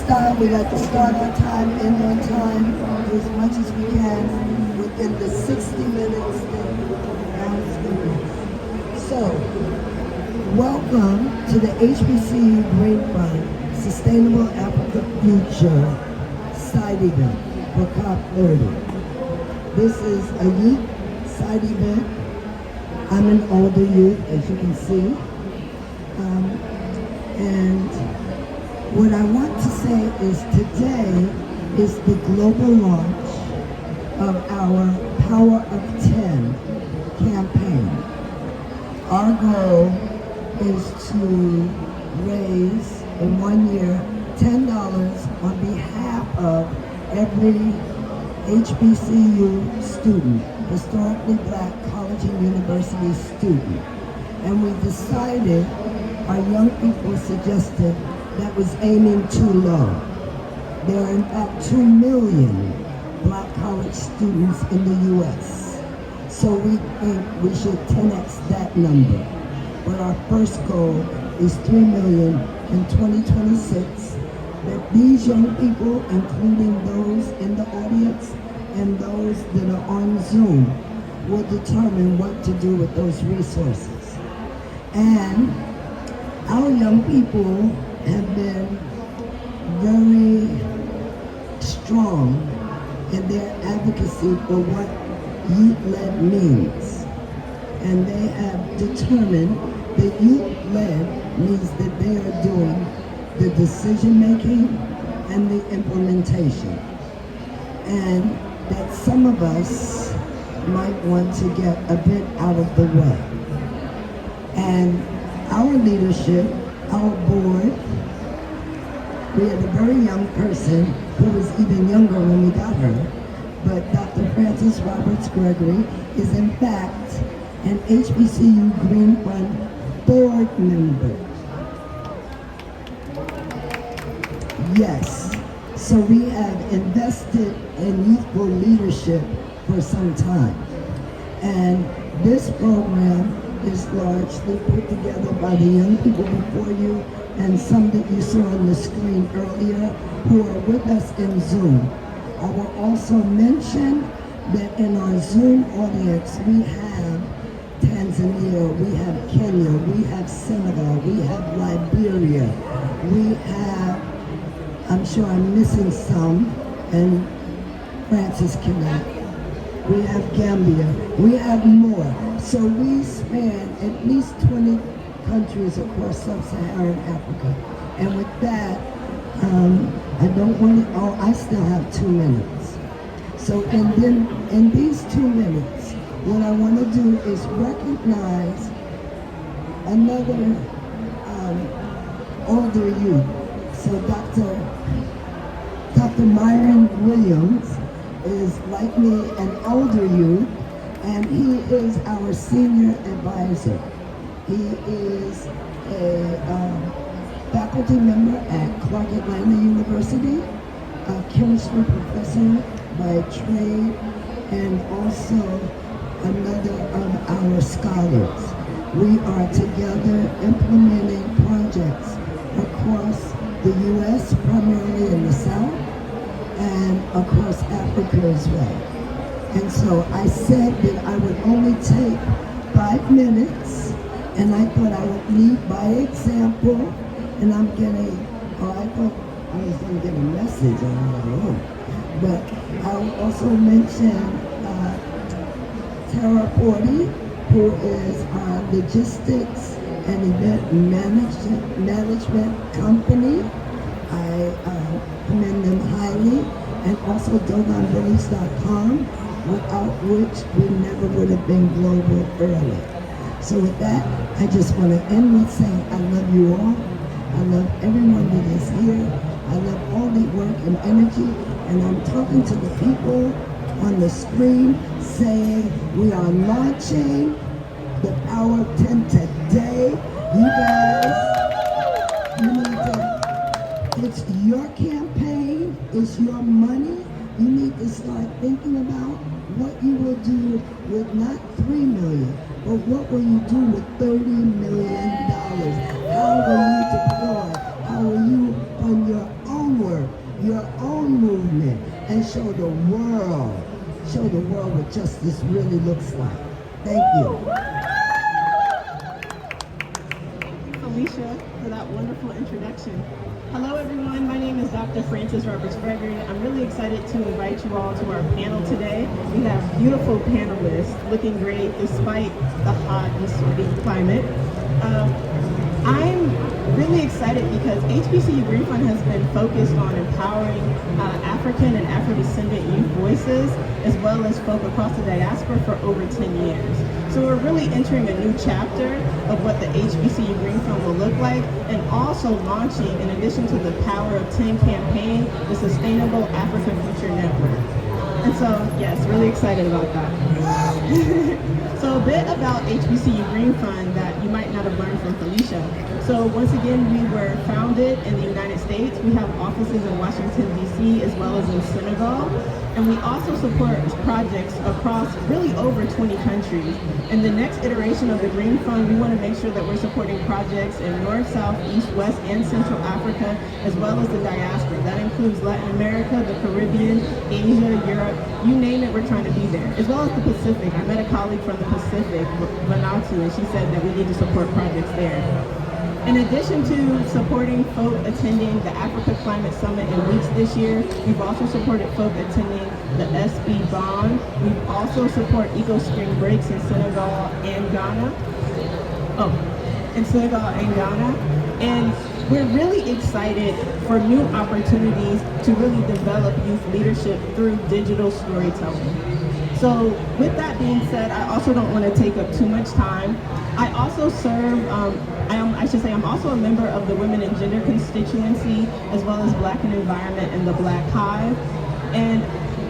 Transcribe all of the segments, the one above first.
style, we like to start on time, end on time, do as much as we can within the 60 minutes that around students. So, welcome to the HBCU Green Fund Sustainable Africa Future side event for COP30. This is a youth side event. I'm an older youth, as you can see. And what I want to say is today is the global launch of our Power of 10 campaign. Our goal is to raise in 1 year $10 on behalf of every HBCU student, historically black college and university student. And we decided, our young people suggested, that was aiming too low. There are in fact 2 million black college students in the U.S. So we think we should 10x that number. But our first goal is 3 million in 2026, that these young people, including those in the audience and those that are on Zoom, will determine what to do with those resources. And our young people have been very strong in their advocacy for what youth-led means. And they have determined that youth-led means that they are doing the decision-making and the implementation. And that some of us might want to get a bit out of the way. And our leadership, our board, we had a very young person who was even younger when we got her, but Dr. Frances Roberts Gregory is in fact an HBCU Green Fund board member. Yes, so we have invested in youthful leadership for some time. And this program is largely put together by the young people before you and some that you saw on the screen earlier who are with us in Zoom. I will also mention that in our Zoom audience we have Tanzania, we have Kenya, we have Senegal, we have Liberia, we have, I'm sure I'm missing some, and Francis cannot. We have Gambia, we have more. So we span at least 20 countries across sub-Saharan Africa. And with that, I don't want to, I still have 2 minutes. So in these 2 minutes, what I want to do is recognize another older youth. So Dr. Myron Williams is like me an older youth, and he is our senior advisor. He is a faculty member at Clark Atlanta University, a chemistry professor by trade, and also another of our scholars. We are together implementing projects across the U.S., primarily in the South, and across Africa as well. And so I said that I would only take 5 minutes, and I thought I would lead by example, and I thought I was going to get a message on my own. But I'll also mention Tara Forty, who is our logistics and event management company. I commend them highly, and also DogonVillage.com, without which we never would have been global early. So with that, I just want to end with saying I love you all. I love everyone that is here. I love all the work and energy, and I'm talking to the people on the screen saying we are launching the Power of 10 today. You guys, you need to, it's your campaign, it's your money. You need to start thinking about what you will do with not 3 million, but what will you do with $30 million? How will you deploy? How will you, on your own work, what justice really looks like. Thank you. Alicia, for that wonderful introduction. Hello everyone, my name is Dr. Frances Roberts-Gregory. I'm really excited to invite you all to our panel today. We have beautiful panelists looking great despite the hot and sweaty climate. I'm really excited because HBCU Green Fund has been focused on empowering African and Afro-descendant youth voices, as well as folk across the diaspora for over 10 years. So we're really entering a new chapter of what the HBCU Green Fund will look like, and also launching, in addition to the Power of 10 campaign, the Sustainable Africa Future Network. And so, yes, really excited about that. So a bit about HBCU Green Fund that you might not have learned from Felicia. So once again, we were founded in the United States. We have offices in Washington, D.C., as well as in Senegal. And we also support projects across really over 20 countries. In the next iteration of the Green Fund, we want to make sure that we're supporting projects in North, South, East, West, and Central Africa, as well as the diaspora. That includes Latin America, the Caribbean, Asia, Europe, you name it, we're trying to be there. As well as the Pacific. I met a colleague from the Pacific, Vanuatu, and she said that we need to support projects there. In addition to supporting folk attending the Africa Climate Summit in Weeks this year, we've also supported folk attending the SB Bond. We've also supported Eco Spring Breaks in Senegal and Ghana. And we're really excited for new opportunities to really develop youth leadership through digital storytelling. So with that being said, I also don't want to take up too much time. I also serve, I'm also a member of the Women and Gender constituency, as well as Black and Environment and the Black Hive. And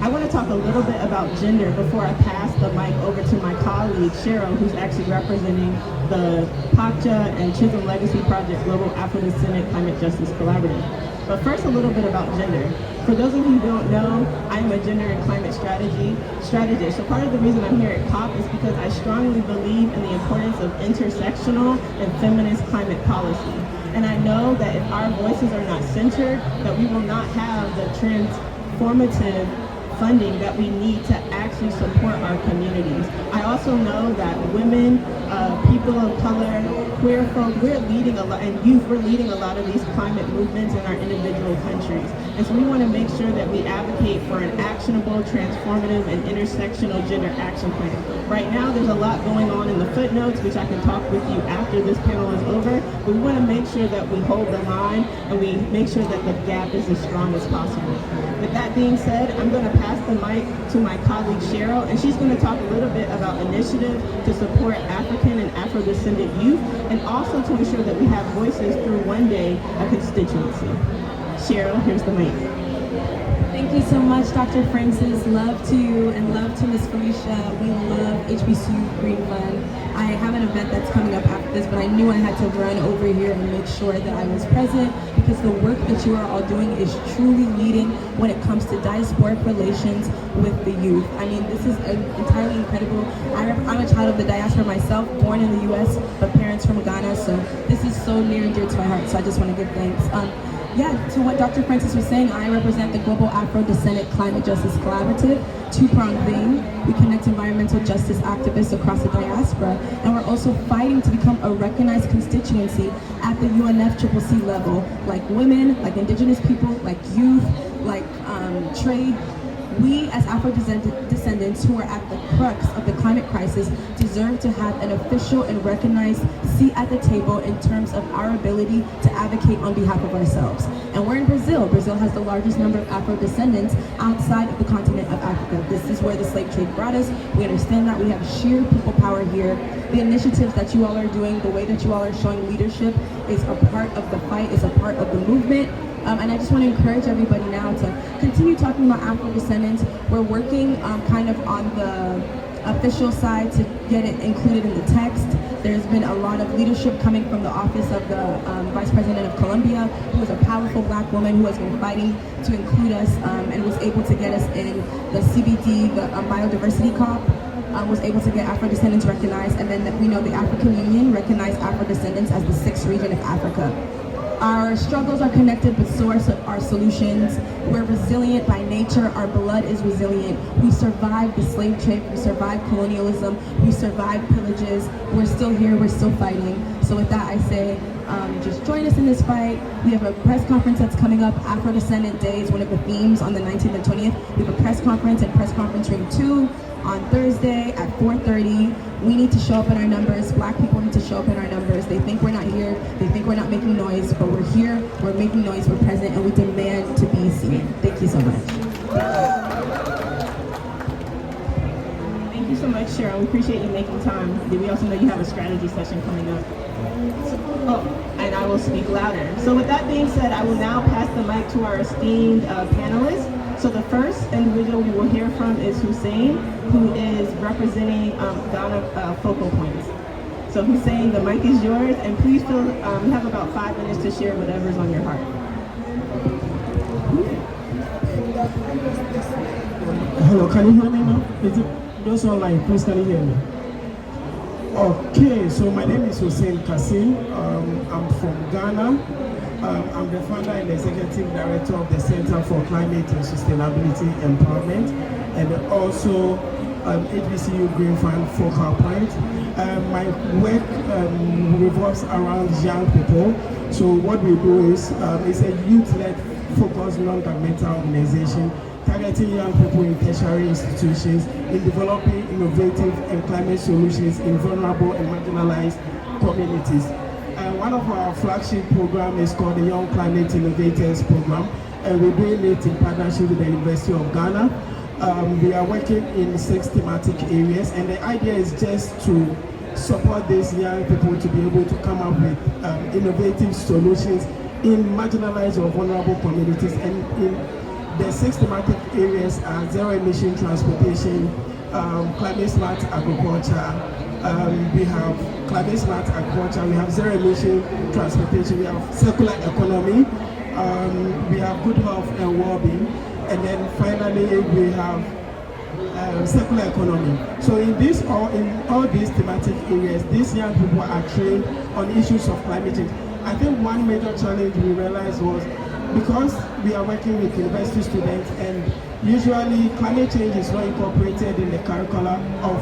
I want to talk a little bit about gender before I pass the mic over to my colleague, Cheryl, who's actually representing the PACJA and Chisholm Legacy Project Global Afro-Descendant Climate Justice Collaborative. But first, a little bit about gender. For those of you who don't know, I am a gender and climate strategist. So part of the reason I'm here at COP is because I strongly believe in the importance of intersectional and feminist climate policy. And I know that if our voices are not centered, that we will not have the transformative funding that we need to actually support our communities. I also know that women, people of color, queer folk, we're leading a lot, and youth, we're leading a lot of these climate movements in our individual countries. And so we want to make sure that we advocate for an actionable, transformative, and intersectional gender action plan. Right now, there's a lot going on in the footnotes, which I can talk with you after this panel is over, but we want to make sure that we hold the line and we make sure that the gap is as strong as possible. With that being said, I'm going to pass the mic to my colleague Cheryl, and she's going to talk a little bit about initiatives to support African and Afro-descendant youth, and also to ensure that we have voices through One Day, a constituency. Cheryl, here's the mic. Thank you so much, Dr. Frances. Love to you and love to Miss Felicia. We love HBCU Green Fund. I have an event that's coming up after this, but I knew I had to run over here and make sure that I was present because the work that you are all doing is truly leading when it comes to diasporic relations with the youth. I mean, this is entirely incredible. I'm a child of the diaspora myself, born in the U.S., but parents from Ghana, so this is so near and dear to my heart, so I just want to give thanks. To what Dr. Frances was saying, I represent the Global Afro-Descendant Climate Justice Collaborative, two-pronged thing. We connect environmental justice activists across the diaspora, and we're also fighting to become a recognized constituency at the UNFCCC level, like women, like indigenous people, like youth, like trade. We as Afro-descendants who are at the crux of the climate crisis deserve to have an official and recognized seat at the table in terms of our ability to advocate on behalf of ourselves. And we're in Brazil. Brazil has the largest number of Afro-descendants outside of the continent of Africa. This is where the slave trade brought us. We understand that. We have sheer people power here. The initiatives that you all are doing, the way that you all are showing leadership is a part of the fight, is a part of the movement. And I just want to encourage everybody now to continue talking about Afro-descendants. We're working kind of on the official side to get it included in the text. There's been a lot of leadership coming from the office of the Vice President of Colombia, who is a powerful Black woman who has been fighting to include us and was able to get us in the CBD, the Biodiversity COP. Was able to get Afro-descendants recognized, and then we know the African Union recognized Afro-descendants as the 6th region of Africa. Our struggles are connected, but so are our solutions. We're resilient by nature. Our blood is resilient. We survived the slave trade. We survived colonialism. We survived pillages. We're still here. We're still fighting. So with that, I say, just join us in this fight. We have a press conference that's coming up. Afro-Descendant Day is one of the themes on the 19th and 20th. We have a press conference in Press Conference Room 2 on Thursday at 4:30. We need to show up in our numbers. Black people need to show up in our numbers. They think we're not here. They think we're not making noise, but we're here. We're making noise. We're present, and we demand to be seen. Thank you so much. Thank you so much, Cheryl. We appreciate you making time. We also know you have a strategy session coming up. Oh, and I will speak louder. So with that being said, I will now pass the mic to our esteemed panelists. So the first individual we will hear from is Hussein, who is representing Ghana Focal Points. So Hussein, the mic is yours, and please feel you have about 5 minutes to share whatever's on your heart. Hello, can you hear me now? Is it those online? Please, can you hear me? Okay, so my name is Hussein Kassim. I'm from Ghana. I'm the founder and executive director of the Center for Climate and Sustainability Empowerment, and also HBCU Green Fund focal point. My work revolves around young people. So what we do is it's a youth-led, focused, non-governmental organization targeting young people in tertiary institutions in developing innovative and climate solutions in vulnerable and marginalized communities. One of our flagship programs is called the Young Climate Innovators Program, and we're doing it in partnership with the University of Ghana. We are working in 6 thematic areas, and the idea is just to support these young people to be able to come up with innovative solutions in marginalized or vulnerable communities. And in the 6 thematic areas are zero emission transportation, climate smart agriculture, we have climate smart agriculture, we have zero emission transportation, we have circular economy, we have good health and well-being, and then finally we have circular economy. So in all these thematic areas, these young people are trained on issues of climate change. I think one major challenge we realized was because we are working with university students, and usually climate change is not incorporated in the curricula of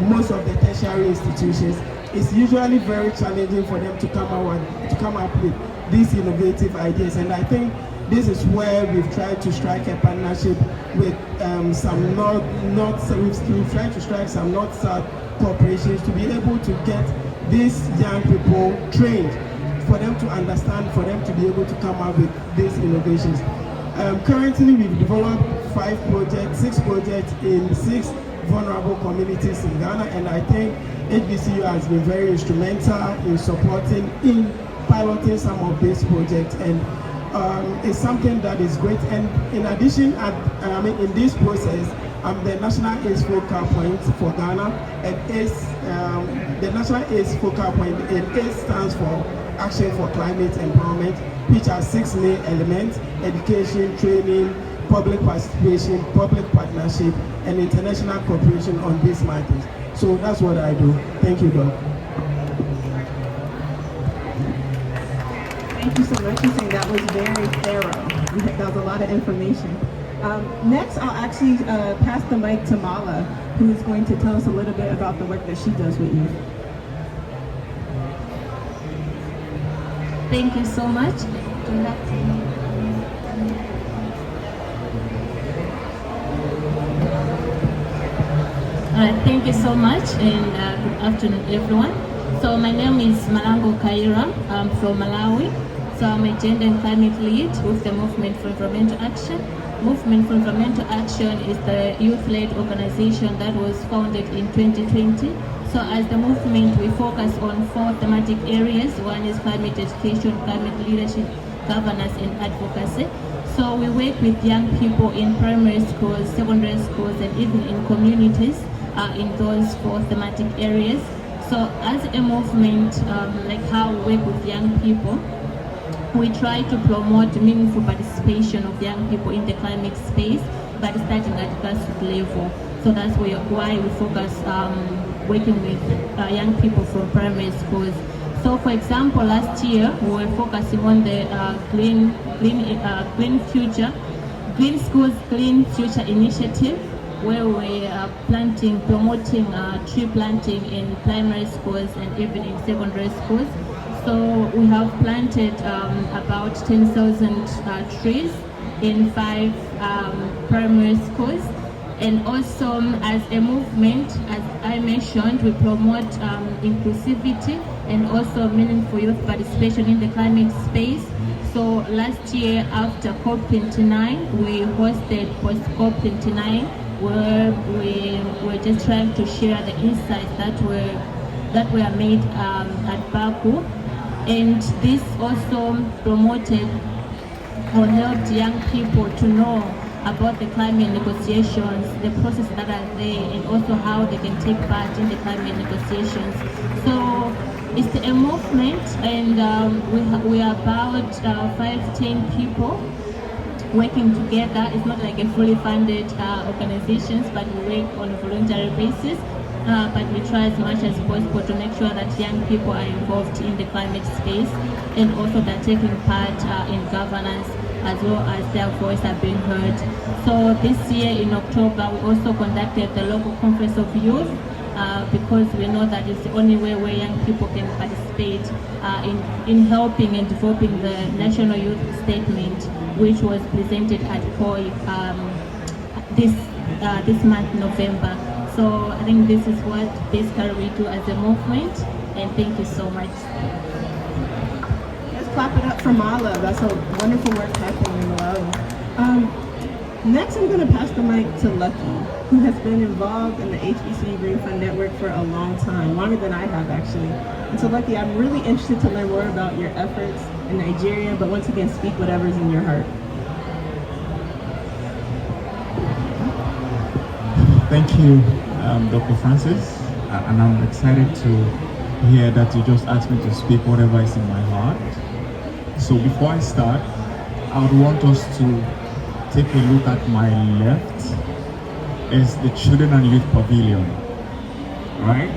most of the tertiary institutions, it's usually very challenging for them to come up with these innovative ideas. And I think this is where we've tried to strike a partnership with some we've tried to strike some North-South corporations to be able to get these young people trained, for them to understand, for them to be able to come up with these innovations. Currently, we've developed 6 projects in 6 vulnerable communities in Ghana, and I think HBCU has been very instrumental in supporting, in piloting some of these projects, and it's something that is great. And in addition, in this process, I'm the National AIDS Focal Point for Ghana, and the National AIDS Focal Point, and AIDS stands for Action for Climate Empowerment, which has 6 main elements: education, training, public participation, public partnership, and international cooperation on these matters. So that's what I do. Thank you, Doc. Thank you so much. You saying that was very thorough. That was a lot of information. Next, I'll actually pass the mic to Mala, who is going to tell us a little bit about the work that she does with youth. Thank you so much. Thank you so much, and good afternoon, everyone. So my name is Malango Kaira. I'm from Malawi. So I'm a gender and climate lead with the Movement for Environmental Action. Movement for Environmental Action is the youth-led organization that was founded in 2020. So as the movement, we focus on 4 thematic areas. One is climate education, climate leadership, governance, and advocacy. So we work with young people in primary schools, secondary schools, and even in communities in those 4 thematic areas. So as a movement, like how we work with young people, we try to promote meaningful participation of young people in the climate space, but starting at grassroots level. So that's why we focus working with young people from primary schools. So, for example, last year we were focusing on the green schools, clean future initiative, where we are promoting tree planting in primary schools and even in secondary schools. So we have planted about 10,000 trees in 5 primary schools. And also, as a movement, as I mentioned, we promote inclusivity and also meaningful youth participation in the climate space. So last year, after COP29, we hosted post-COP29, where we were just trying to share the insights that were made at Baku. And this also promoted or helped young people to know about the climate negotiations, the process that are there, and also how they can take part in the climate negotiations. So it's a movement, and we are about 5-10 people working together. It's not like a fully funded organizations, but we work on a voluntary basis. But we try as much as possible to make sure that young people are involved in the climate space, and also they're taking part in governance, as well as their voice are being heard. So this year in October, we also conducted the local conference of youth, because we know that it's the only way where young people can participate in helping and developing the National Youth Statement, which was presented at COI this month, November. So I think this is what basically we do as a movement, and thank you so much. Let's clap it up for Mala. That's a wonderful work happening in Malawi. Next, I'm going to pass the mic to Lucky, who has been involved in the HBCU Green Fund Network for a long time, longer than I have actually. And so Lucky, I'm really interested to learn more about your efforts in Nigeria, but once again, speak whatever's in your heart. Thank you, Dr. Francis, and I'm excited to hear that you just asked me to speak whatever is in my heart. So before I start, I would want us to take a look at my left is the Children and Youth Pavilion, right?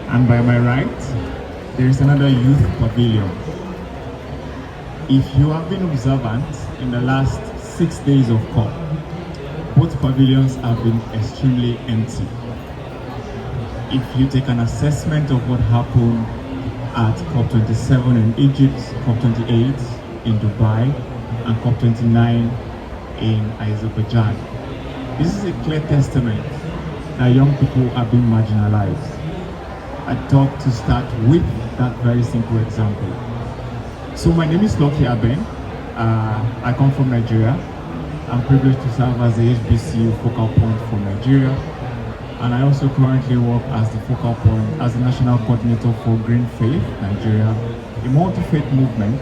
And by my right, there is another Youth Pavilion. If you have been observant in the last 6 days of COP, both pavilions have been extremely empty. If you take an assessment of what happened at COP27 in Egypt, COP28 in Dubai, and COP29 in Azerbaijan, this is a clear testament that young people are being marginalized. I thought to start with that very simple example. So my name is Lucky Aben. I come from Nigeria. I'm privileged to serve as the HBCU focal point for Nigeria, and I also currently work as the focal point as the National Coordinator for Green Faith Nigeria, a multi-faith movement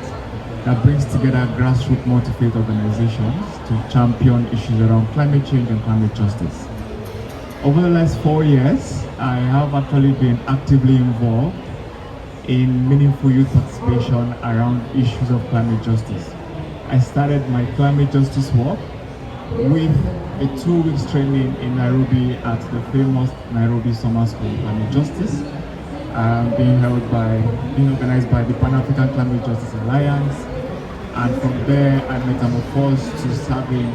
that brings together grassroots multi-faith organizations to champion issues around climate change and climate justice. Over the last 4 years, I have actually been actively involved in meaningful youth participation around issues of climate justice. I started my climate justice work with a 2-week training in Nairobi at the famous Nairobi Summer School of Climate Justice, being organized by the Pan-African Climate Justice Alliance. And from there, I metamorphosed to serving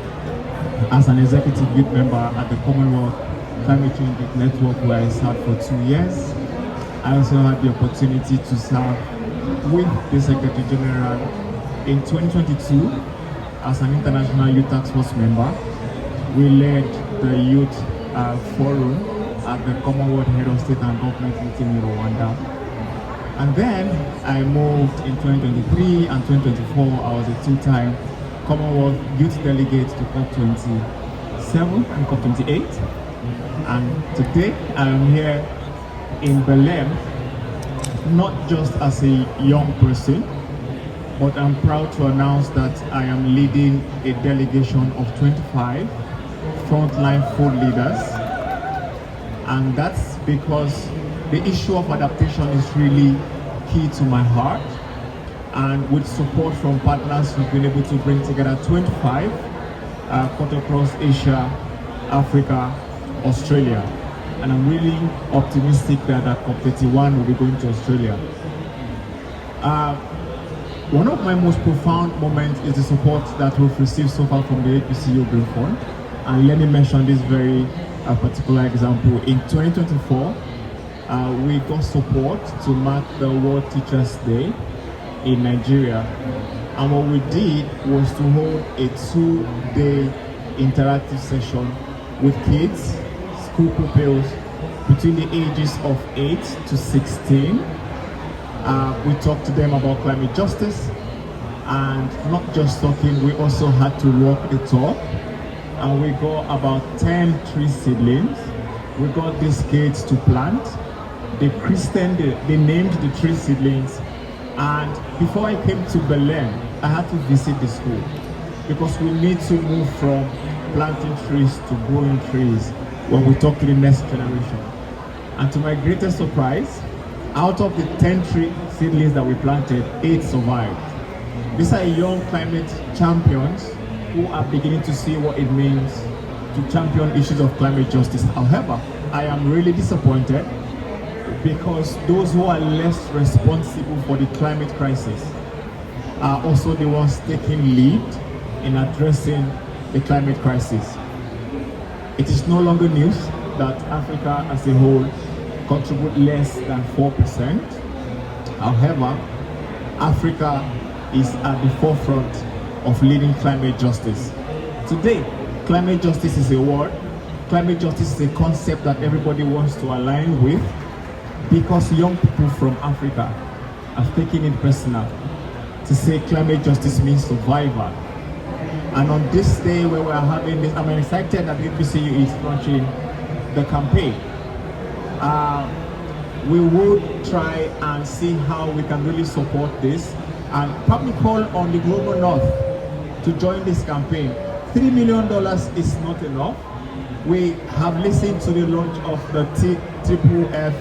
as an executive youth member at the Commonwealth Climate Change Youth Network, where I served for 2 years. I also had the opportunity to serve with the Secretary General in 2022 as an International Youth Task Force member. We led the Youth Forum at the Commonwealth Head of State and Government meeting in Rwanda. And then I moved in 2023 and 2024. I was a 2-time Commonwealth Youth Delegate to COP27 and COP28. And today I am here in Belém, not just as a young person, but I'm proud to announce that I am leading a delegation of 25 frontline food leaders. And that's because the issue of adaptation is really key to my heart. And with support from partners, we've been able to bring together 25 cut across Asia, Africa, Australia. And I'm really optimistic that at COP31 we'll be going to Australia. One of my most profound moments is the support that we've received so far from the HBCU Green Fund. And let me mention this very particular example. In 2024, we got support to mark the World Teachers' Day in Nigeria. And what we did was to hold a 2-day interactive session with kids, school pupils between the ages of 8 to 16. We talked to them about climate justice, and not just talking, we also had to walk the talk. And we got about 10 tree seedlings. We got these kids to plant. They named the tree seedlings. And before I came to Belém, I had to visit the school because we need to move from planting trees to growing trees when we talk to the next generation. And to my greatest surprise, out of the 10 tree seedlings that we planted, 8 survived. These are young climate champions who are beginning to see what it means to champion issues of climate justice. However, I am really disappointed because those who are less responsible for the climate crisis are also the ones taking lead in addressing the climate crisis. It is no longer news that Africa as a whole contribute less than 4%. However, Africa is at the forefront of leading climate justice. Today, climate justice is a word. Climate justice is a concept that everybody wants to align with because young people from Africa have taken it personal to say climate justice means survival. And on this day where we are having this, I'm excited that HBCU is launching the campaign. We would try and see how we can really support this and probably call on the Global North to join this campaign. $3 million is not enough. We have listened to the launch of the TFF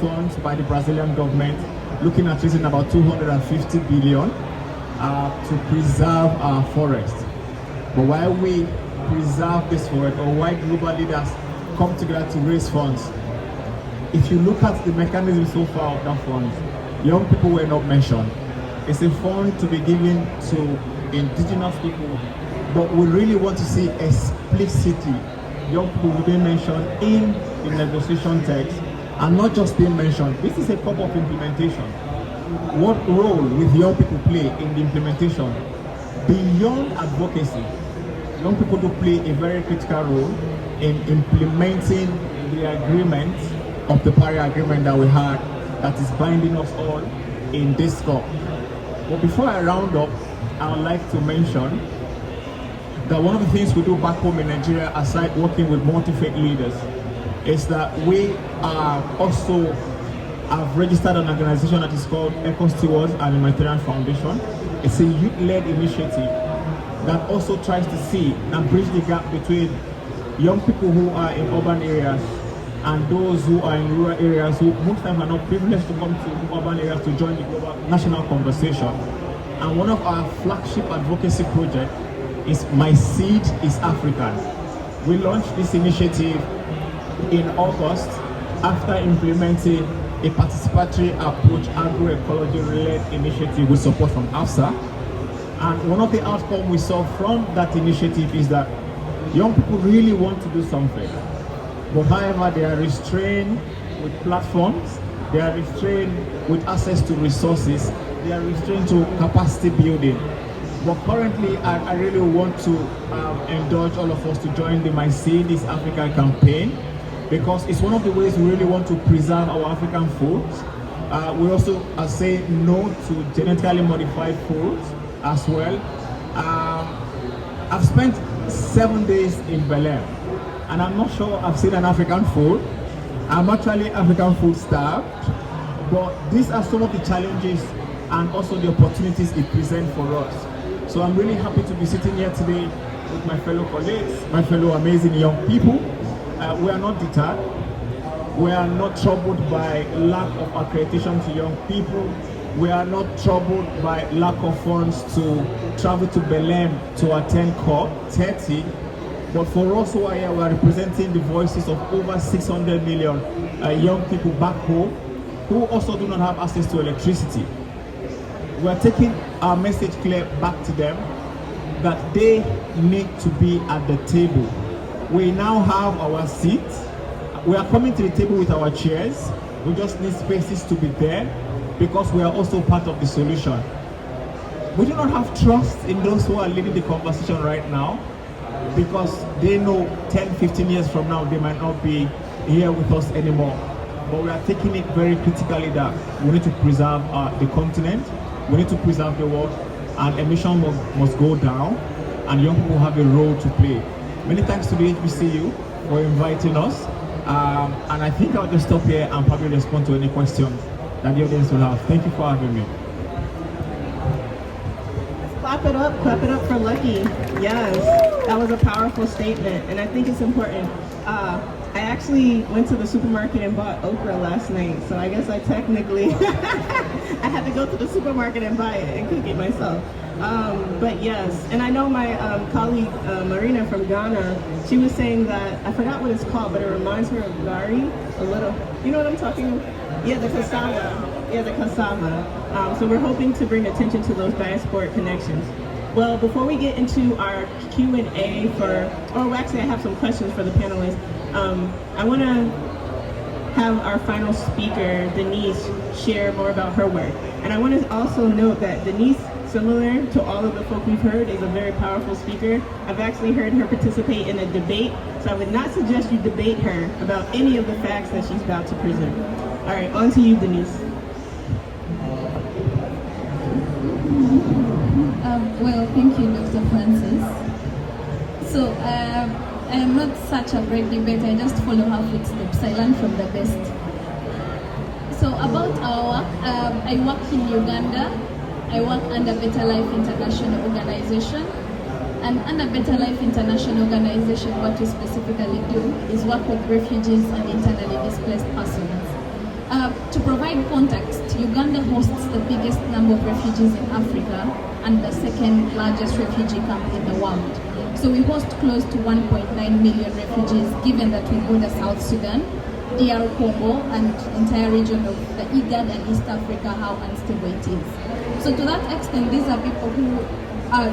funds by the Brazilian government, looking at raising about 250 billion to preserve our forest. But while we preserve this forest, or why global leaders come together to raise funds, if you look at the mechanism so far of that fund, young people were not mentioned. It's a fund to be given to indigenous people, but we really want to see explicitly young people being mentioned in the negotiation text and not just being mentioned. This is a cup of implementation. What role will young people play in the implementation? Beyond advocacy, young people do play a very critical role in implementing the agreement of the Paris Agreement that we had that is binding us all in this COP. But before I round up, I would like to mention that one of the things we do back home in Nigeria, aside working with multi-faith leaders, is that we are also have registered an organization that is called Eco Stewards and Humanitarian Foundation. It's a youth-led initiative that also tries to see and bridge the gap between young people who are in urban areas and those who are in rural areas who most times are not privileged to come to urban areas to join the global national conversation. And one of our flagship advocacy projects is My Seed is African. We launched this initiative in August after implementing a participatory approach agroecology-led initiative with support from AFSA. And one of the outcomes we saw from that initiative is that young people really want to do something. But however, they are restrained with platforms, they are restrained with access to resources, they are restrained to capacity building. But currently, I really want to indulge all of us to join the My Seed is Africa campaign, because it's one of the ways we really want to preserve our African foods. We also are saying no to genetically modified foods as well. I've spent 7 days in Belém, and I'm not sure I've seen an African food. I'm actually African food starved, but these are some of the challenges and also the opportunities it presents for us. So I'm really happy to be sitting here today with my fellow colleagues, my fellow amazing young people. We are not deterred. We are not troubled by lack of accreditation to young people. We are not troubled by lack of funds to travel to Belém to attend COP 30. But for us who are here, we are representing the voices of over 600 million young people back home who also do not have access to electricity. We are taking our message clear back to them that they need to be at the table. We now have our seats. We are coming to the table with our chairs. We just need spaces to be there because we are also part of the solution. We do not have trust in those who are leading the conversation right now because they know 10, 15 years from now they might not be here with us anymore. But we are taking it very critically that we need to preserve the continent, we need to preserve the world, and emission must go down, and young people have a role to play. Many thanks to the HBCU for inviting us, and I think I'll just stop here and probably respond to any questions that the audience will have. Thank you for having me. Clap it up for Lucky. Yes, that was a powerful statement, and I think it's important. I actually went to the supermarket and bought okra last night, so I guess I technically, I had to go to the supermarket and buy it and cook it myself. But yes, and I know my colleague Marina from Ghana, she was saying that, I forgot what it's called, but it reminds her of gari a little. You know what I'm talking about? Yeah, the cassava. Yeah, the cassava. So we're hoping to bring attention to those diasporic connections. Well, before we get into our Q&A actually I have some questions for the panelists. I want to have our final speaker, Denise, share more about her work. And I want to also note that Denise, similar to all of the folk we've heard, is a very powerful speaker. I've actually heard her participate in a debate, so I would not suggest you debate her about any of the facts that she's about to present. All right, on to you, Denise. Well, thank you, Dr. Francis. So, I am not such a great debater, I just follow her footsteps. I learn from the best. So, about our work, I work in Uganda. I work under Better Life International Organization. And under Better Life International Organization, what we specifically do is work with refugees and internally displaced persons. To provide context, Uganda hosts the biggest number of refugees in Africa and the second largest refugee camp in the world. So we host close to 1.9 million refugees, given that we border South Sudan, DR Congo, and entire region of the IGAD and East Africa, how unstable it is. So to that extent, these are people who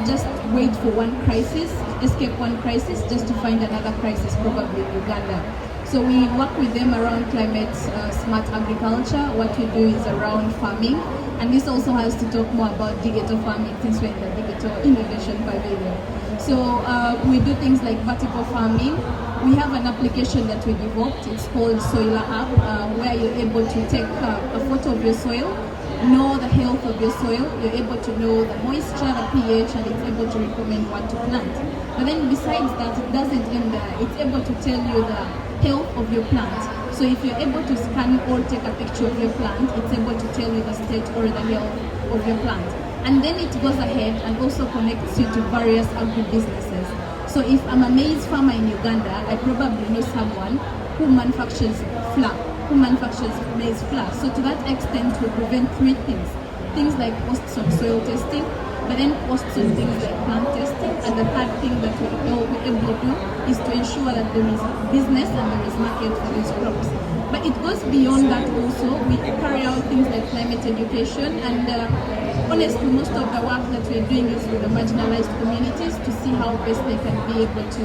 just wait for one crisis, escape one crisis, just to find another crisis, probably in Uganda. So we work with them around climate smart agriculture. What we do is around farming, and this also has to talk more about digital farming since we're in the digital innovation pavilion. So we do things like vertical farming. We have an application that we developed. It's called Soiler App, where you're able to take a photo of your soil, know the health of your soil, you're able to know the moisture, the pH, and it's able to recommend what to plant. But then besides that, it doesn't end there. It's able to tell you the health of your plant. So if you're able to scan or take a picture of your plant, it's able to tell you the state or the health of your plant. And then it goes ahead and also connects you to various agribusinesses. So if I'm a maize farmer in Uganda, I probably know someone who manufactures flour, who manufactures maize flour. So to that extent, we prevent three things. Things like costs on soil testing, but then costs on things like plant testing, and the third thing that we'll be able to do is to ensure that there is business and there is market for these crops. But it goes beyond that also. We carry out things like climate education, and honestly, most of the work that we're doing is with the marginalized communities to see how best they can be able to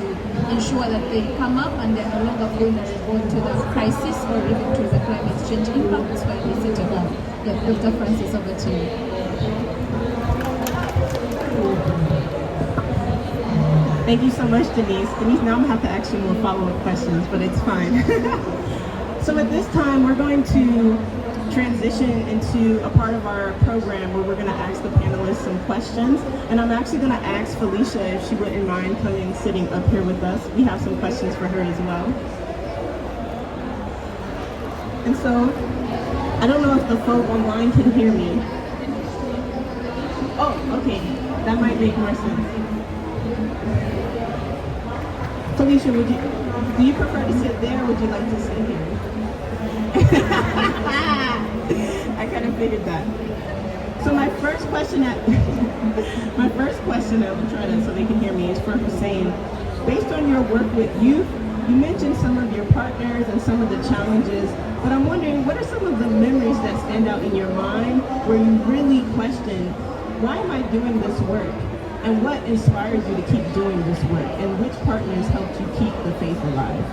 ensure that they come up and they're no longer vulnerable to the crisis or even to the climate change impacts when they settle down. Yeah, Dr. Francis, over to you. Thank you so much, Denise. Denise, now I'm gonna have to ask you more follow-up questions, but it's fine. So at this time, we're going to transition into a part of our program where we're gonna ask the panelists some questions. And I'm actually gonna ask Felicia if she wouldn't mind coming sitting up here with us. We have some questions for her as well. And so, I don't know if the folk online can hear me. Oh, okay, that might make more sense. Felicia, do you prefer to sit there or would you like to sit here? I kind of figured that. So my first question, I will try that so they can hear me, is for Hussein. Based on your work with youth, you mentioned some of your partners and some of the challenges, but I'm wondering, what are some of the memories that stand out in your mind where you really question, why am I doing this work? And what inspires you to keep doing this work? And which partners helped you keep the faith alive?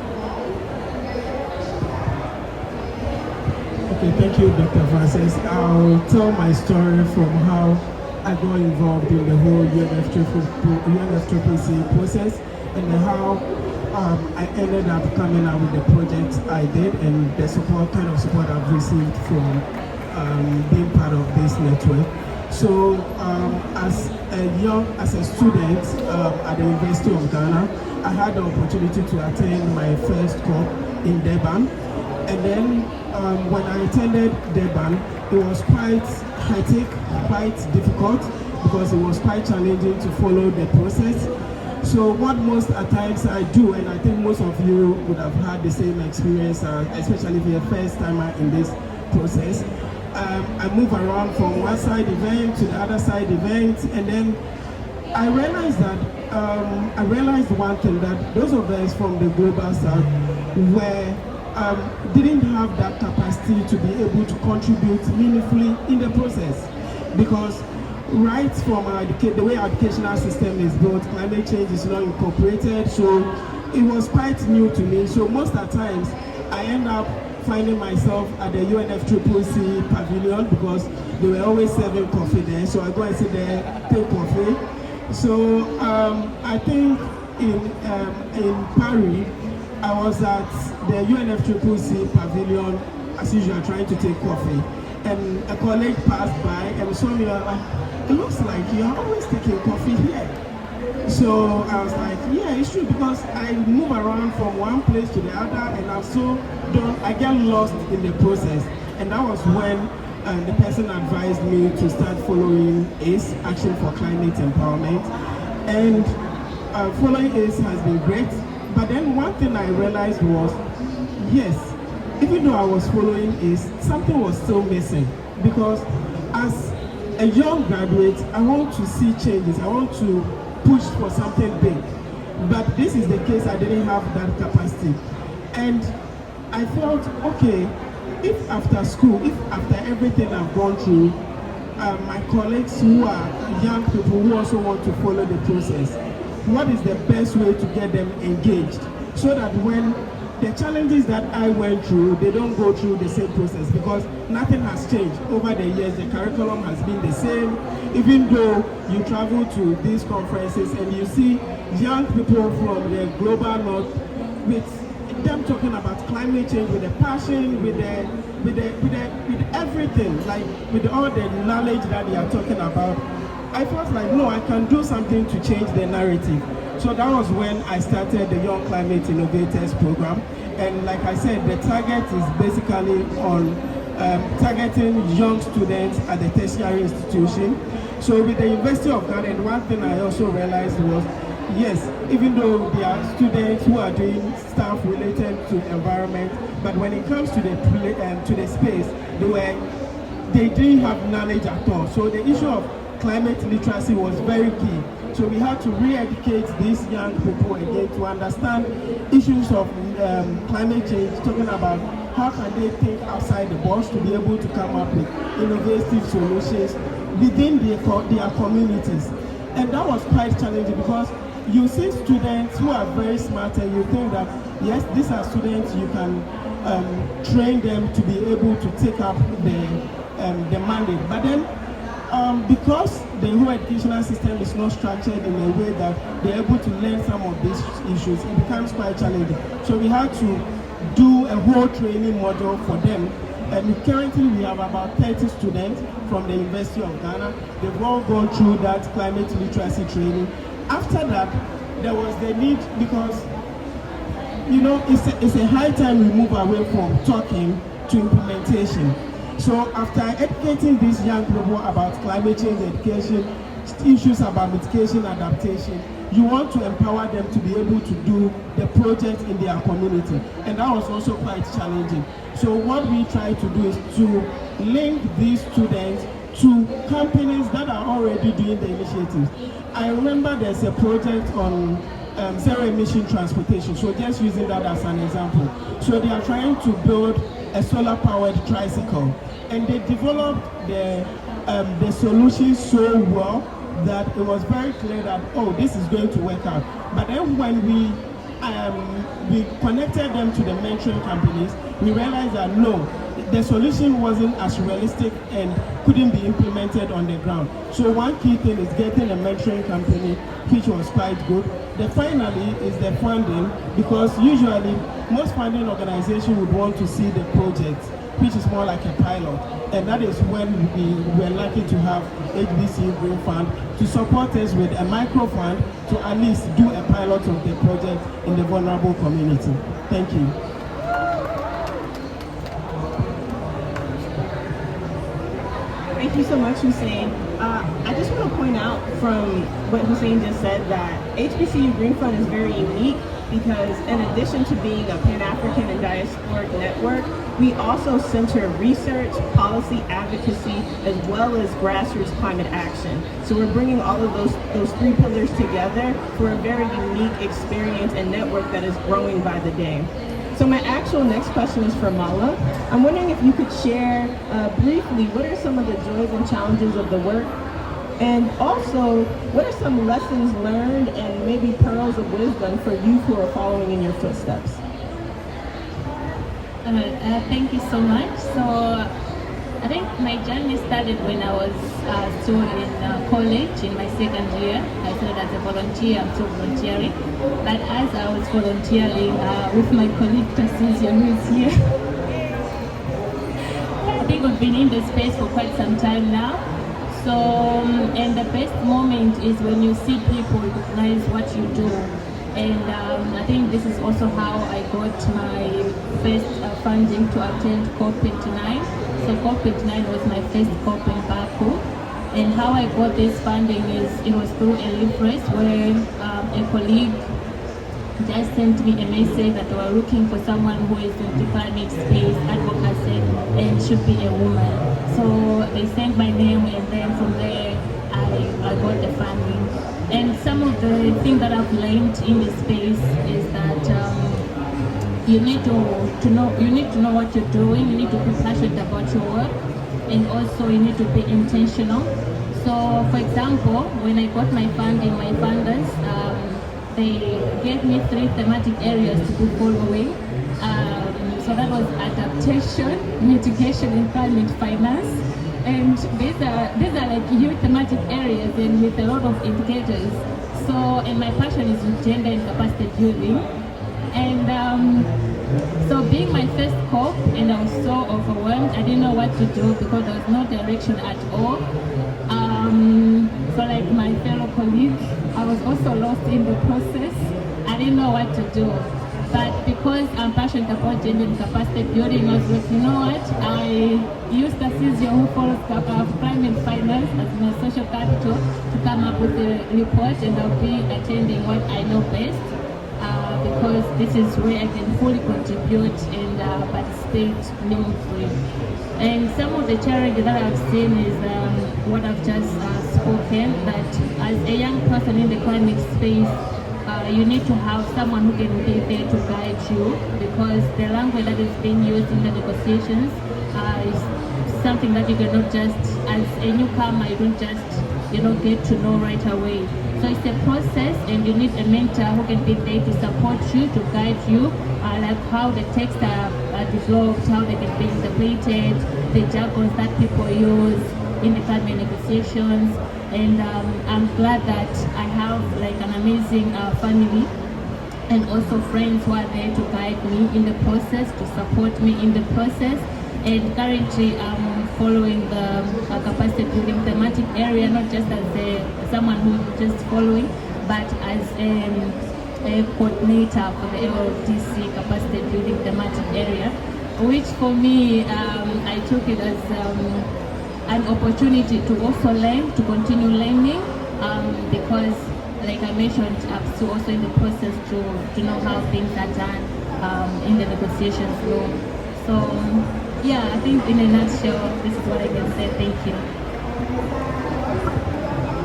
Okay, thank you, Dr. Francis. I'll tell my story from how I got involved in the whole UNFCCC process and how I ended up coming out with the project I did and the kind of support I've received from being part of this network. So as a student at the University of Ghana, I had the opportunity to attend my first COP in Durban. And then when I attended Durban, it was quite hectic, quite difficult, because it was quite challenging to follow the process. So what most at times I do, and I think most of you would have had the same experience, especially if you're a first timer in this process, I move around from one side event to the other side event, and then I realized one thing, that those of us from the global south didn't have that capacity to be able to contribute meaningfully in the process, because right from the way our educational system is built, climate change is not incorporated, so it was quite new to me. So most of the times I end up finding myself at the UNFCCC pavilion, because they were always serving coffee there, so I go and sit there, take coffee. So I think in Paris, I was at the UNFCCC pavilion as usual, trying to take coffee, and a colleague passed by and saw me, like, it looks like you're always taking coffee here. So I was like, yeah, it's true, because I move around from one place to the other, and I get lost in the process. And that was when the person advised me to start following ACE, Action for Climate Empowerment. And following ACE has been great. But then one thing I realized was, yes, even though I was following ACE, something was still missing. Because as a young graduate, I want to see changes. I want to push for something big. But this is the case, I didn't have that capacity. And I thought, okay, if after school, if after everything I've gone through, my colleagues who are young people who also want to follow the process, what is the best way to get them engaged, so that when the challenges that I went through, they don't go through the same process, because nothing has changed over the years. The curriculum has been the same, even though you travel to these conferences and you see young people from the global north with them talking about climate change with a passion, with everything, like with all the knowledge that they are talking about. I felt like, no, I can do something to change the narrative. So that was when I started the Young Climate Innovators program. And like I said, the target is basically on targeting young students at the tertiary institution. So with the University of Ghana, and one thing I also realized was, yes, even though there are students who are doing stuff related to environment, but when it comes to the space, they didn't have knowledge at all. So the issue of climate literacy was very key. So we had to re-educate these young people again to understand issues of climate change, talking about how can they think outside the box to be able to come up with innovative solutions within their communities. And that was quite challenging, because you see students who are very smart and you think that, yes, these are students, you can train them to be able to take up the mandate. But then because the whole educational system is not structured in a way that they're able to learn some of these issues, it becomes quite challenging. So we had to do a whole training module for them. And currently we have about 30 students from the University of Ghana. They've all gone through that climate literacy training. After that, there was the need, because, you know, it's a high time we move away from talking to implementation. So after educating these young people about climate change education, issues about mitigation, adaptation, you want to empower them to be able to do the project in their community. And that was also quite challenging. So what we try to do is to link these students to companies that are already doing the initiatives. I remember there's a project on zero emission transportation. So just using that as an example. So they are trying to build a solar powered tricycle, and they developed the solution so well that it was very clear that, oh, this is going to work out. But then when we connected them to the mentoring companies, we realized that no, the solution wasn't as realistic and couldn't be implemented on the ground. So one key thing is getting a mentoring company, which was quite good. The finally is the funding, because usually most funding organizations would want to see the project, which is more like a pilot. And that is when we were lucky to have HBCU Green Fund to support us with a micro fund to at least do a pilot of the project in the vulnerable community. Thank you. Thank you so much, Hussein. I just want to point out from what Hussein just said that HBCU Green Fund is very unique because in addition to being a Pan-African and diasporic network, we also center research, policy advocacy, as well as grassroots climate action. So we're bringing all of those three pillars together for a very unique experience and network that is growing by the day. So my actual next question is for Mala. I'm wondering if you could share briefly what are some of the joys and challenges of the work, and also what are some lessons learned and maybe pearls of wisdom for youth who are following in your footsteps? Thank you so much. So I think my journey started when I was still in college in my second year. I started as a volunteer, I'm still volunteering. But as I was volunteering with my colleague Tassisia, who is here, I think we've been in the space for quite some time now. So, and the best moment is when you see people recognize what you do. And I think this is also how I got my first funding to attend COP29. So COP29 was my first COP in Baku. And how I got this funding is, it was through a leaflet where a colleague just sent me a message that they were looking for someone who is in the climate space advocacy and should be a woman. So they sent my name, and then from there I got the funding. And some of the things that I've learned in this space is that you need to know what you're doing. You need to be passionate about your work, and also you need to be intentional. So, for example, when I got my funding, my funders, they gave me 3 thematic areas to be following. So that was adaptation, mitigation, and climate finance. And these are like huge thematic areas and with a lot of indicators. So, and my passion is with gender and capacity building. And so being my first COP, and I was so overwhelmed, I didn't know what to do because there was no direction at all. So like my fellow colleagues, I was also lost in the process. I didn't know what to do. But because I'm passionate about gender and capacity building, I was like, you know what? I used Tassisia, who follows climate finance as my social capital, to come up with a report, and I'll be attending what I know best. Because this is where I can fully contribute and participate meaningfully. And some of the challenges that I've seen is what I've just spoken, that as a young person in the climate space, you need to have someone who can be there to guide you, because the language that is being used in the negotiations is something that you cannot just, as a newcomer, you don't just get to know right away. So it's a process, and you need a mentor who can be there to support you, to guide you, like how the texts are developed, how they can be interpreted, the jargons that people use in the climate negotiations. And I'm glad that I have like an amazing family and also friends who are there to guide me in the process, to support me in the process. And currently I'm following the capacity building thematic area, not just as someone who's just following, but as a coordinator for the LLDC capacity building thematic area, which for me, I took it as an opportunity to also learn, to continue learning, because like I mentioned, I'm still also in the process to know how things are done in the negotiations flow. So yeah, I think in a nutshell, this is what I can say. Thank you.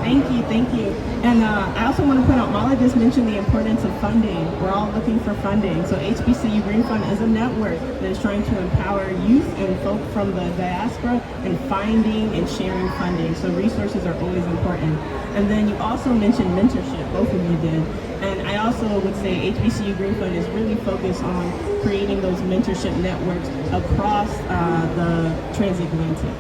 Thank you. And I also want to point out, Mala just mentioned the importance of funding. We're all looking for funding. So HBCU Green Fund is a network that is trying to empower youth and folk from the diaspora in finding and sharing funding. So resources are always important. And then you also mentioned mentorship, both of you did. And I also would say HBCU Green Fund is really focused on creating those mentorship networks across the transatlantic.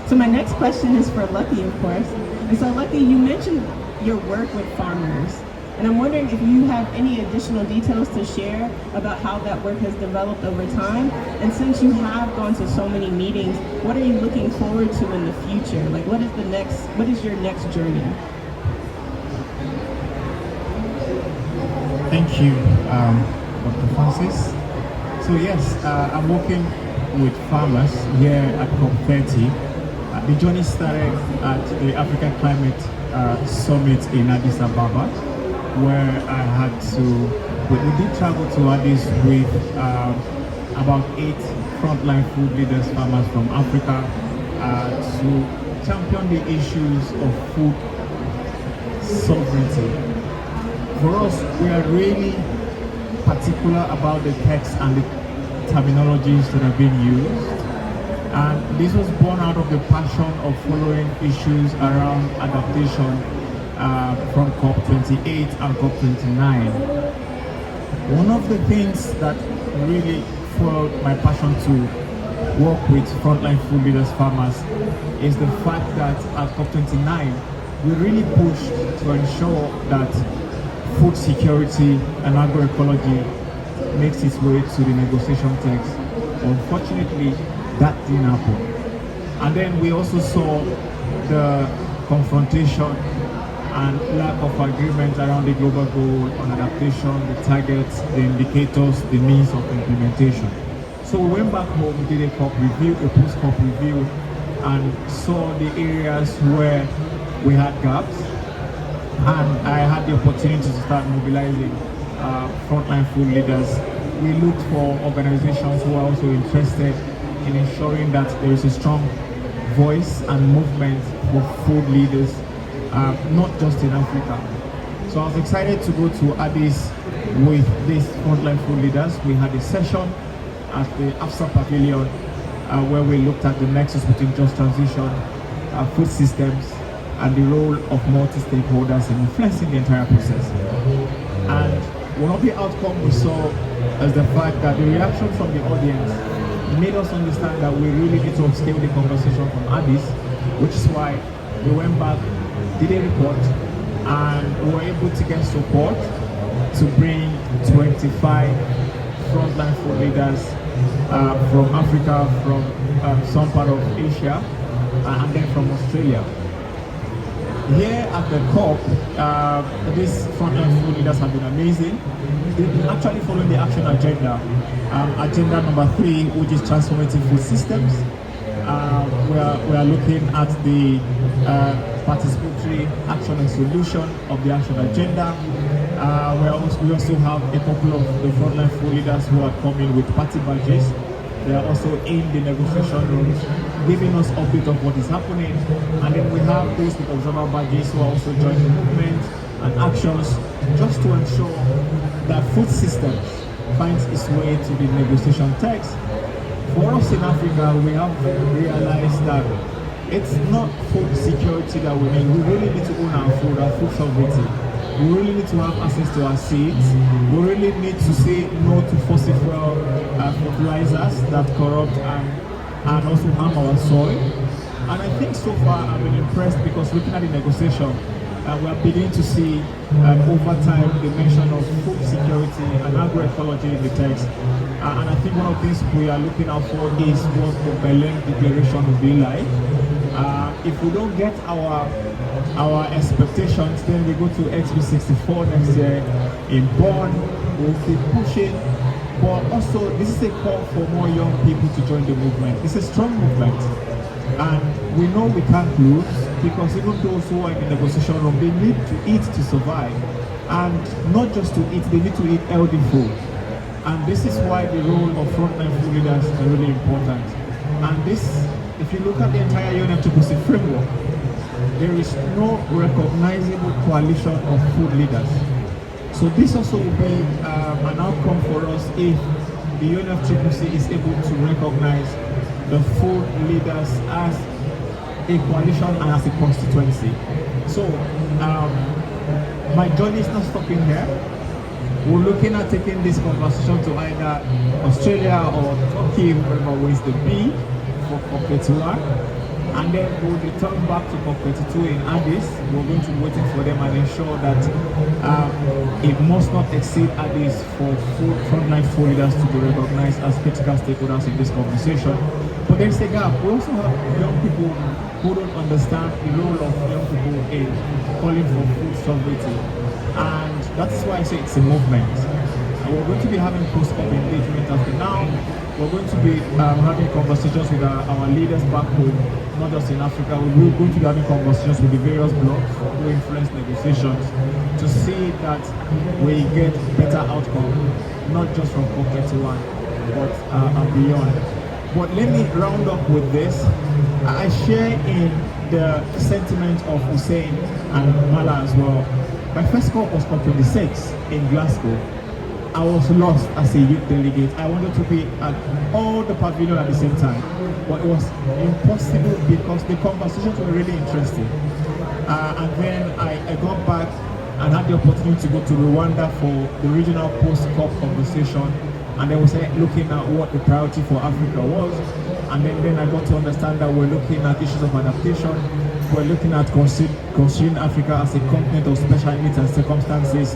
So my next question is for Lucky, of course. And so Lucky, you mentioned your work with farmers. And I'm wondering if you have any additional details to share about how that work has developed over time. And since you have gone to so many meetings, what are you looking forward to in the future? Like what is your next journey? Thank you, Dr. Francis. So yes, I'm working with farmers here at COP30. The journey started at the African Climate Summit in Addis Ababa, where I had we did travel to Addis with about 8 frontline food leaders, farmers from Africa, to champion the issues of food sovereignty. For us, we are really particular about the text and the terminologies that are being used. And this was born out of the passion of following issues around adaptation from COP28 and COP29. One of the things that really fueled my passion to work with frontline food leaders, farmers, is the fact that at COP29, we really pushed to ensure that food security and agroecology makes its way to the negotiation text. Unfortunately, that didn't happen. And then we also saw the confrontation and lack of agreement around the global goal on adaptation, the targets, the indicators, the means of implementation. So we went back home, did a COP review, a post-COP review, and saw the areas where we had gaps. And I had the opportunity to start mobilizing frontline food leaders. We looked for organizations who are also interested in ensuring that there is a strong voice and movement for food leaders, not just in Africa. So I was excited to go to Addis with these frontline food leaders. We had a session at the AFSA Pavilion where we looked at the nexus between just transition, food systems, and the role of multi-stakeholders in influencing the entire process. And one of the outcomes we saw is the fact that the reaction from the audience made us understand that we really need to upscale the conversation from Addis, which is why we went back, did a report, and we were able to get support to bring 25 frontline food leaders from Africa, from some part of Asia, and then from Australia. Here at the COP, these frontline food leaders have been amazing. They've been actually following the action agenda. Agenda number 3, which is transformative food systems. We are looking at the participatory action and solution of the action agenda. We also have a couple of the frontline food leaders who are coming with party badges. They are also in the negotiation rooms, giving us update of what is happening. And then we have those with observer badges who are also joining the movement and actions just to ensure that food systems finds its way to the negotiation text. For us in Africa, we have realized that it's not food security that we need. We really need to own our food sovereignty. We really need to have access to our seeds. We really need to say no to fossil fuel fertilizers that corrupt and also harm our soil. And I think so far I've been impressed because looking at the negotiation, we are beginning to see over time the mention of food security and agroecology in the text. And I think one of the things we are looking out for is what the Belém Declaration will be like. If we don't get our expectations, then we go to HB64 next year in Bonn. We'll keep pushing. But also, this is a call for more young people to join the movement. It's a strong movement. And we know we can't lose because even those who are in the negotiation room, they need to eat to survive. And not just to eat, they need to eat healthy food. And this is why the role of frontline food leaders is really important. And this, if you look at the entire UNFCCC framework, there is no recognizable coalition of food leaders. So this also will be an outcome for us if the UNFCCC is able to recognize the food leaders as a coalition and as a constituency. So my journey is not stopping here. We're looking at taking this conversation to either Australia or Turkey, wherever ways to be, for COP21. And then we'll return back to COP22 in Addis. We're going to be waiting for them and ensure that it must not exceed Addis for frontline food leaders to be recognized as critical stakeholders in this conversation. But there's a gap. We also have young people who don't understand the role of young people in calling for food sovereignty. And that's why I say it's a movement. We're going to be having post-COP engagement after now. We're going to be having conversations with our leaders back home, not just in Africa. We're going to be having conversations with the various blocs who influence negotiations to see that we get better outcome, not just from COP21, but beyond. But let me round up with this. I share in the sentiment of Hussein and Mala as well. My first COP was COP26 in Glasgow. I was lost as a youth delegate. I wanted to be at all the pavilions at the same time, but it was impossible because the conversations were really interesting. And then I got back and had the opportunity to go to Rwanda for the regional post-COP conversation, and then we started looking at what the priority for Africa was. And then I got to understand that we're looking at issues of adaptation. We're looking at considering Africa as a continent of special needs and circumstances.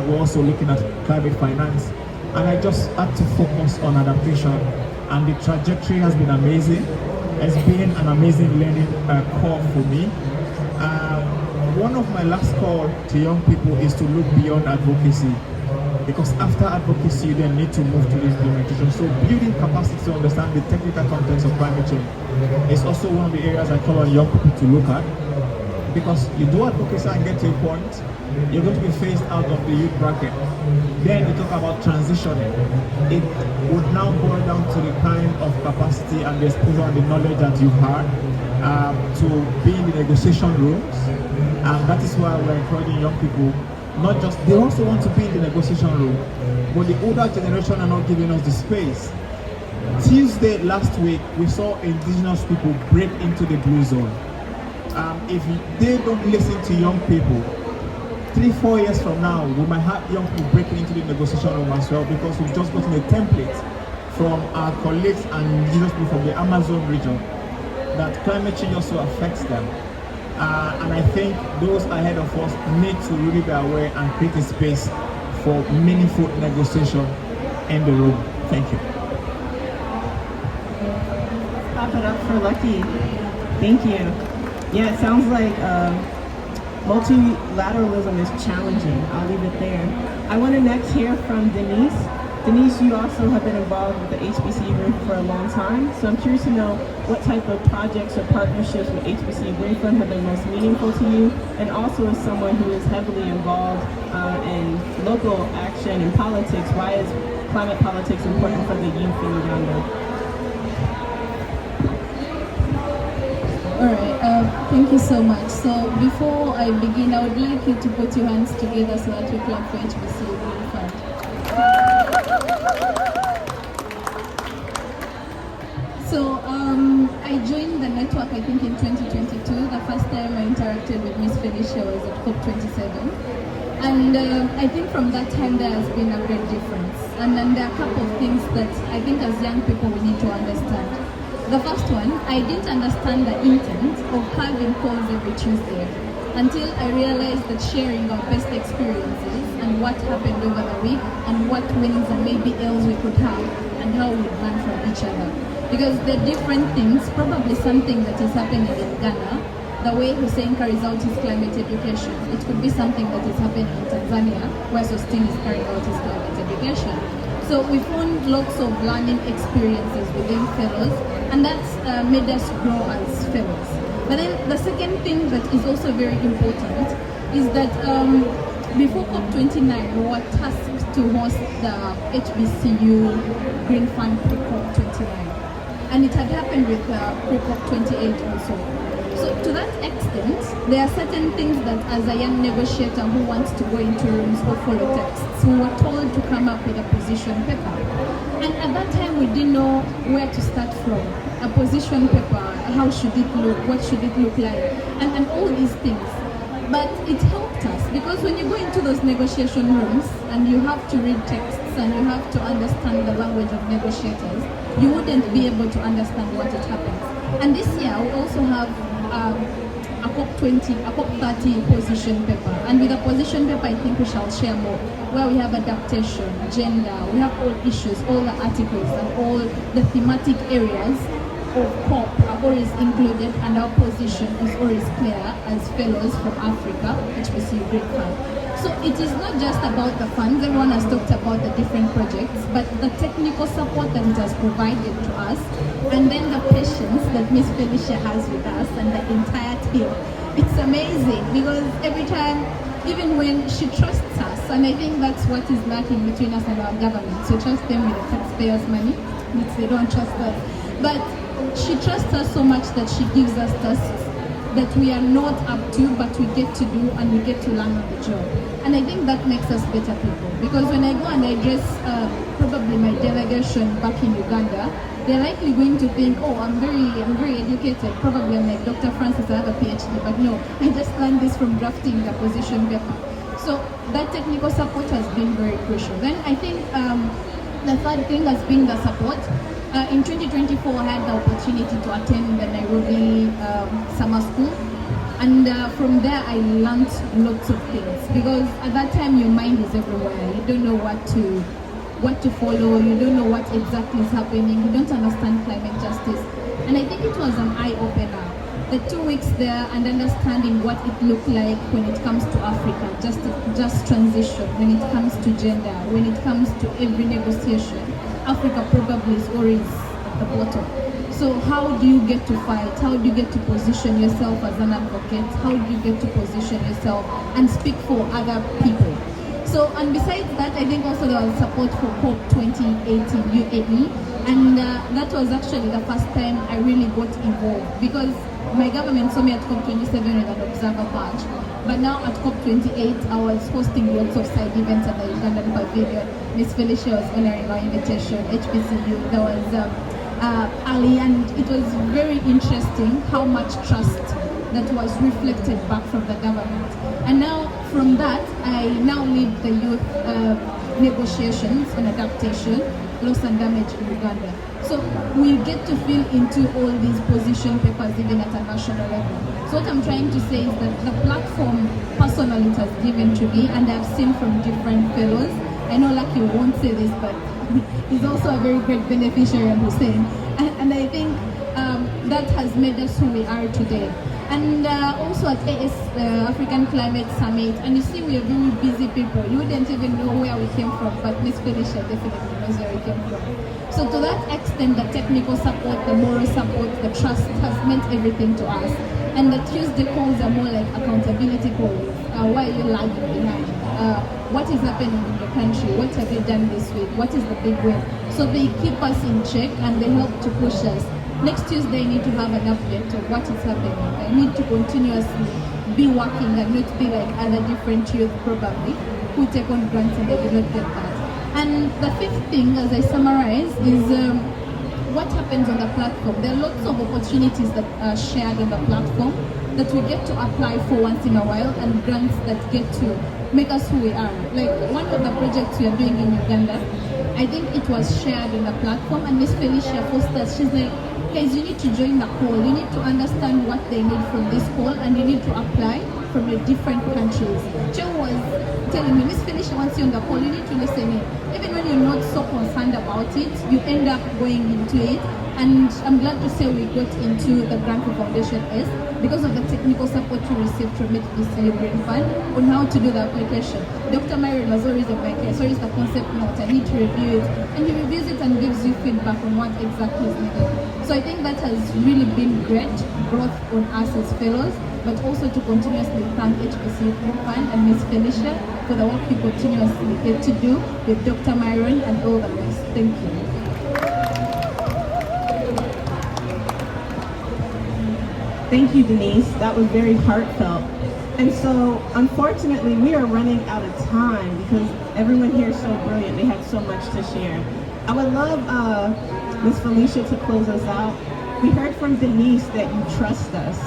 We're also looking at climate finance. And I just had to focus on adaptation. And the trajectory has been amazing. It's been an amazing learning curve for me. One of my last call to young people is to look beyond advocacy. Because after advocacy, you then need to move to the implementation. So building capacity to understand the technical context of climate change is also one of the areas I call on young people to look at. Because you do advocacy and get to a point, you're going to be phased out of the youth bracket. Then you talk about transitioning. It would now boil down to the kind of capacity and the exposure and the knowledge that you've had to be in the negotiation rooms. And that is why we're encouraging young people. Not just, they also want to be in the negotiation room, but the older generation are not giving us the space. Tuesday last week, we saw indigenous people break into the blue zone. If they don't listen to young people, 3-4 years from now, we might have young people breaking into the negotiation room as well, because we've just gotten a template from our colleagues and indigenous people from the Amazon region that climate change also affects them. And I think those ahead of us need to really be aware and create a space for meaningful negotiation in the room. Thank you. Clap it up for Lucky. Thank you. Yeah, it sounds like multilateralism is challenging. I'll leave it there. I want to next hear from Denise. Denise, you also have been involved with the HBCU Green Fund for a long time, so I'm curious to know what type of projects or partnerships with HBCU Green Fund have been most meaningful to you, and also as someone who is heavily involved in local action and politics, why is climate politics important for the youth in Uganda? Alright, thank you so much. So before I begin, I would like you to put your hands together so that we clap for HBCU Green Fund. So I joined the network I think in 2022. The first time I interacted with Miss Felicia was at COP27. And I think from that time there has been a great difference. And then there are a couple of things that I think as young people we need to understand. The first one, I didn't understand the intent of having calls every Tuesday until I realized that sharing our best experiences and what happened over the week and what wins and maybe ills we could have and how we learn from each other. Because they're different things, probably something that is happening in Ghana, the way Hussein carries out his climate education. It could be something that is happening in Tanzania, where Sostin is carrying out his climate education. So we found lots of learning experiences within fellows, and that's made us grow as fellows. But then the second thing that is also very important is that before COP29, we were tasked to host the HBCU Green Fund pre-COP29. And it had happened with pre-COP28 also. So to that extent, there are certain things that as a young negotiator who wants to go into rooms or follow texts, we were told to come up with a position paper. And at that time, we didn't know where to start from. A position paper, how should it look, what should it look like, and all these things. But it helped us because when you go into those negotiation rooms and you have to read texts and you have to understand the language of negotiators, you wouldn't be able to understand what it happens. And this year we also have a COP30 position paper. And with a position paper, I think we shall share more, where we have adaptation, gender, we have all issues, all the articles and all the thematic areas of COP are always included, and our position is always clear as fellows from Africa, HBCU Green Fund. So it is not just about the funds, everyone has talked about the different projects, but the technical support that it has provided to us, and then the patience that Miss Felicia has with us and the entire team. It's amazing because every time, even when she trusts us, and I think that's what is lacking between us and our government. So trust them with the taxpayers' money, which they don't trust us. But she trusts us so much that she gives us tasks that we are not up to, but we get to do and we get to learn on the job. And I think that makes us better people. Because when I go and address probably my delegation back in Uganda, they're likely going to think, oh, I'm very educated. Probably I'm like Dr. Francis, I have a PhD, but no, I just learned this from drafting the position paper. So that technical support has been very crucial. Then I think the third thing has been the support. In 2024, I had the opportunity to attend the Nairobi summer school, and from there I learned lots of things, because at that time your mind is everywhere. You don't know what to follow, you don't know what exactly is happening, you don't understand climate justice. And I think it was an eye-opener. The 2 weeks there and understanding what it looked like when it comes to Africa, just transition, when it comes to gender, when it comes to every negotiation. Africa probably is always at the bottom. So how do you get to fight? How do you get to position yourself as an advocate? How do you get to position yourself and speak for other people? So, and besides that, I think also there was support for COP 2018 UAE, and that was actually the first time I really got involved, because my government saw me at COP 27 with an observer badge. But now at COP 28, I was hosting lots of side events at the Ugandan Pavilion. Miss Felicia was honoring our invitation, HBCU, there was Ali, and it was very interesting how much trust that was reflected back from the government. And now from that, I now lead the youth negotiations on adaptation, loss and damage in Uganda. So we get to feel into all these position papers even at a national level. So what I'm trying to say is that the platform personally it has given to me, and I've seen from different fellows. I know Lucky won't say this, but he's also a very great beneficiary of Hussein. And I think that has made us who we are today. And also at AS, African Climate Summit, and you see we are very busy people. You wouldn't even know where we came from, but Miss Felicia definitely knows where we came from. So to that extent, the technical support, the moral support, the trust has meant everything to us. And the Tuesday calls are more like accountability calls. Why are you lagging behind? What is happening in your country? What have you done this week? What is the big win? So they keep us in check and they help to push us. Next Tuesday, I need to have an update of what is happening. I need to continuously be working and not be like other different youth probably who take on grants and they do not get that. And the fifth thing, as I summarize, is what happens on the platform. There are lots of opportunities that are shared on the platform that we get to apply for once in a while, and grants that get to make us who we are. Like one of the projects we are doing in Uganda, I think it was shared on the platform, and Miss Felicia Foster, she's like, guys, you need to join the call. You need to understand what they need from this call, and you need to apply from your different countries. Joe was telling me, Miss Felicia wants you on the call, you need to listen in. Even when you're not so concerned about it, you end up going into it. And I'm glad to say we got into the grant for Foundation S because of the technical support we received from HBCU Green Fund on how to do the application. Dr. Myron was always on my case, so is the concept note, I need to review it. And he reviews it and gives you feedback on what exactly is needed. So I think that has really been great growth on us as fellows, but also to continuously thank HBCU Green Fund and Miss Felicia for the work you continuously get to do with Dr. Myron and all the rest. Thank you. Thank you, Denise. That was very heartfelt. And so, unfortunately, we are running out of time because everyone here is so brilliant. They had so much to share. I would love Ms. Felicia to close us out. We heard from Denise that you trust us.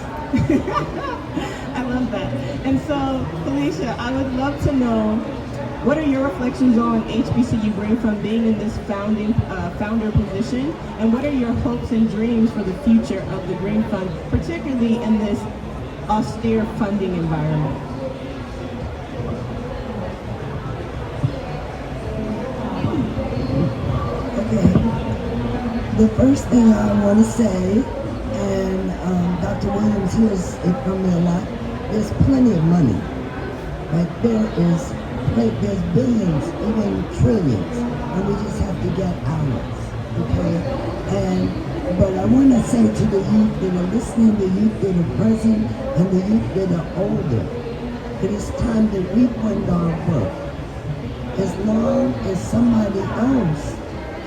I love that. And so, Felicia, I would love to know, what are your reflections on HBCU Green Fund being in this founder position? And what are your hopes and dreams for the future of the Green Fund, particularly in this austere funding environment? Okay. The first thing I want to say, and Dr. Williams hears it from me a lot, there's plenty of money. Like there's billions, even trillions, and we just have to get ours, okay? But I want to say to the youth that are listening, the youth that are present, and the youth that are older, it is time that we fund our work. As long as somebody else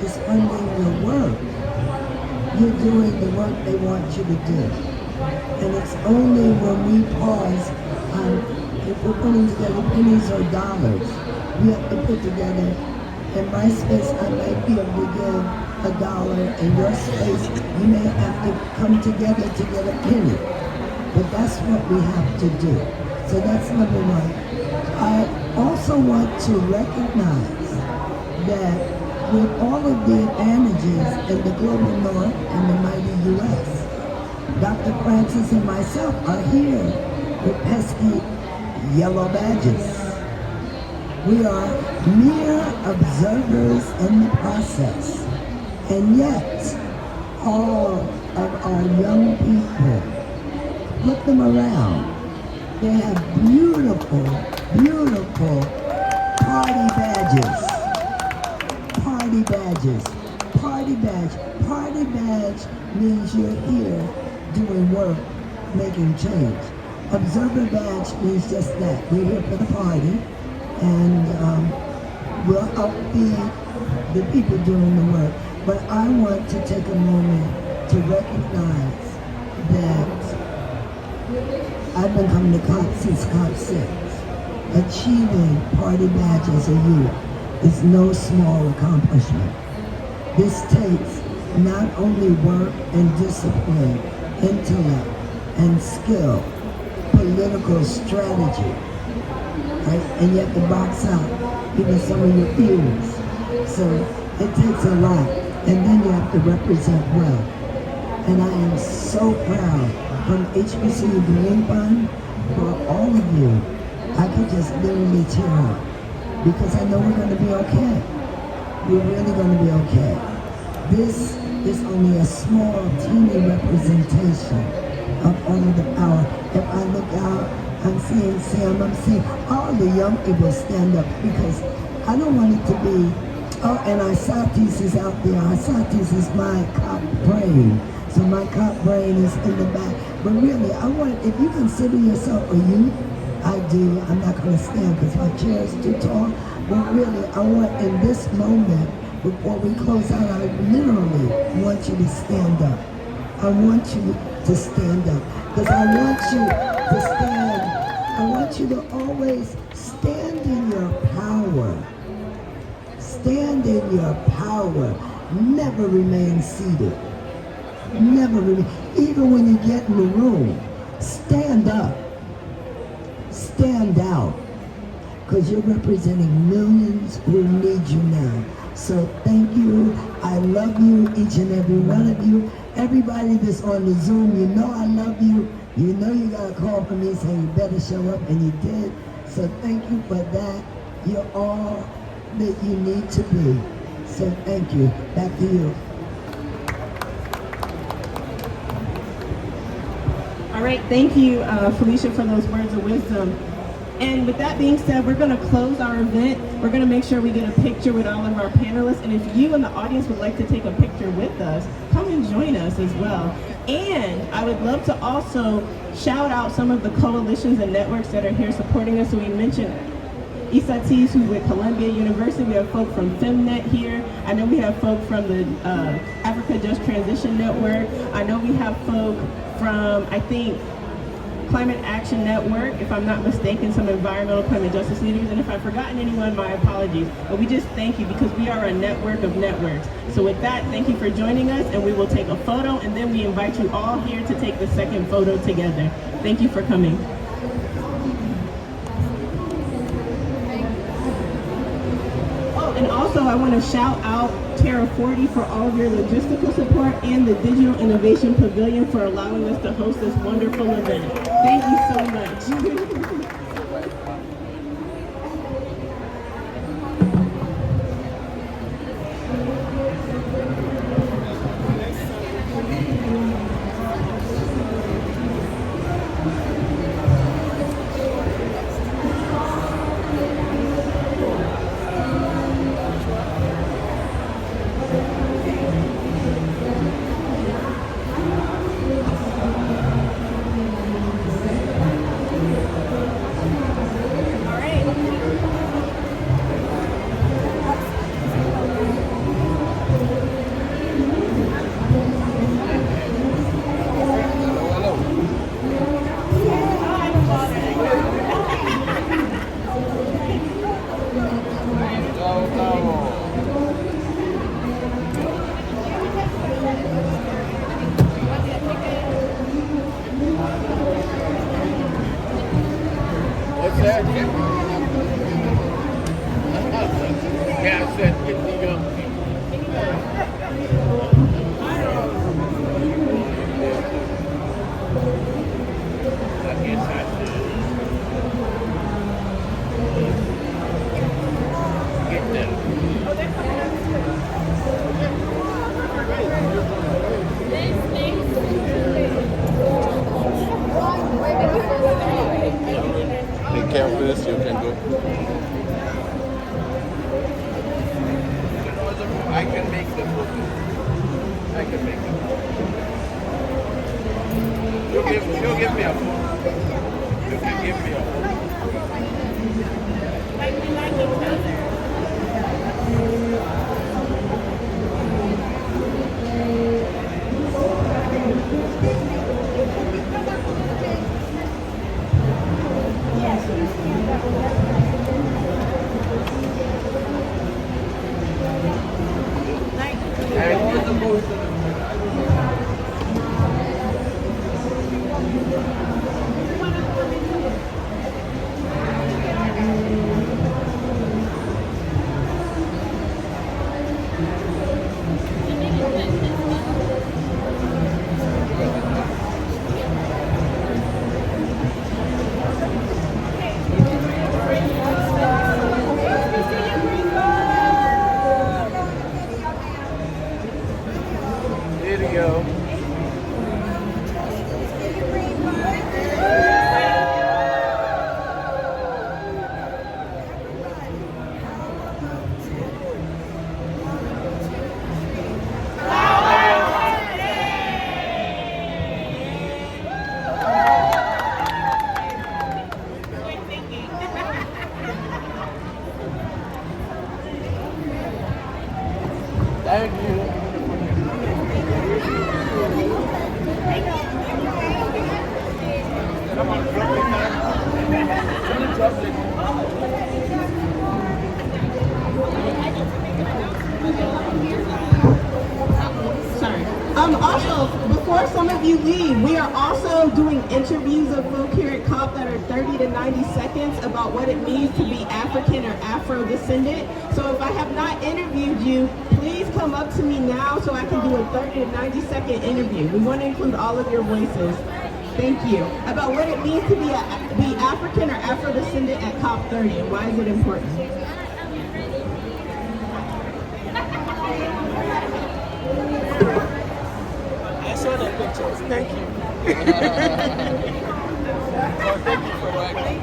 is funding your work, you're doing the work they want you to do. And it's only when we pause if we're putting together pennies or dollars, we have to put together, in my space, I might be able to give $1. In your space, you may have to come together to get a penny. But that's what we have to do. So that's number one. I also want to recognize that with all of the advantages in the global north and the mighty U.S., Dr. Francis and myself are here with pesky yellow badges. We are mere observers in the process. And yet, all of our young people, look them around. They have beautiful, beautiful party badges. Party badges. Party badge. Party badge means you're here doing work, making change. Observer badge means just that. We're here for the party, and we'll help feed the people doing the work. But I want to take a moment to recognize that I've been coming to COP since COP 6. Achieving party badge as a youth is no small accomplishment. This takes not only work and discipline, intellect and skill, political strategy, right? And you have to box out even some of your fears. So it takes a lot. And then you have to represent well. And I am so proud from HBCU Green Fund for all of you. I could just literally tear up because I know we're going to be okay. We're really going to be okay. This is only a small, teeny representation of all of the power. If I look out, I'm seeing Sam, I'm seeing all the young people stand up because I don't want it to be, oh, and Isatis is out there. Isatis is my cop brain. So my cop brain is in the back. But really, I want, if you consider yourself a youth, I do. I'm not going to stand because my chair is too tall. But really, I want in this moment, before we close out, I literally want you to stand up. I want you to stand up. Because I want you to stand. I want you to always stand in your power. Stand in your power. Never remain seated. Never remain. Even when you get in the room, stand up. Stand out. Because you're representing millions who need you now. So thank you. I love you, each and every one of you. Everybody that's on the Zoom, you know I love you. You know you got a call from me saying you better show up, and you did. So thank you for that. You're all that you need to be. So thank you. Back to you. All right, thank you, Felicia, for those words of wisdom. And with that being said, we're going to close our event. We're going to make sure we get a picture with all of our panelists. And if you in the audience would like to take a picture with us, come and join us as well. And I would love to also shout out some of the coalitions and networks that are here supporting us. So we mentioned Isatis, who's with Columbia University. We have folk from FemNet here. I know we have folk from the Africa Just Transition Network. I know we have folk from, I think, Climate Action Network, if I'm not mistaken, some environmental climate justice leaders, and if I've forgotten anyone, my apologies. But we just thank you because we are a network of networks. So with that, thank you for joining us, and we will take a photo, and then we invite you all here to take the second photo together. Thank you for coming. Oh, and also I want to shout out Terra 40 for all of your logistical support and the Digital Innovation Pavilion for allowing us to host this wonderful event. Thank you so much. Campus, you can go. I can make the photo. I can make the photo. You give me a phone. You can give me a phone. Thank you. Come on, drop it now. Drop it. Sorry. Also, before some of you leave, we are also doing interviews of folk here at COP that are 30 to 90 seconds about what it means to be African or Afro-descendant. So if I have not interviewed you, please come up to me now so I can do a 30 to 90 second interview. We want to include all of your voices. Thank you. About what it means to be African or Afro-descendant at COP 30 and why is it important? I saw the pictures. Thank you. Thank you for that.